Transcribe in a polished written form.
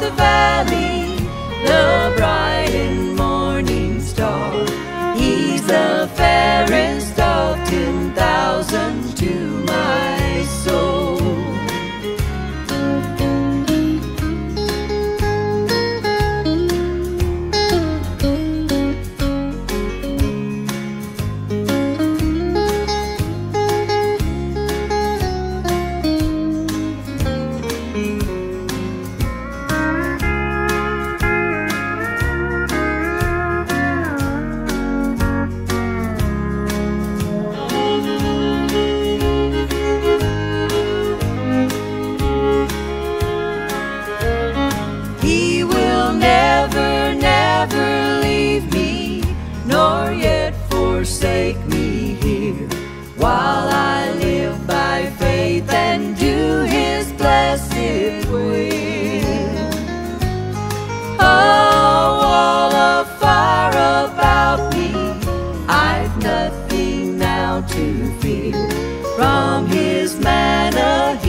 the valley, the bright and morning star. He's the fairest of 10,000 to my soul. He will never, never leave me, nor yet forsake me here, while I live by faith and do His blessed will. A wall of fire about me, I've nothing now to fear. From His manna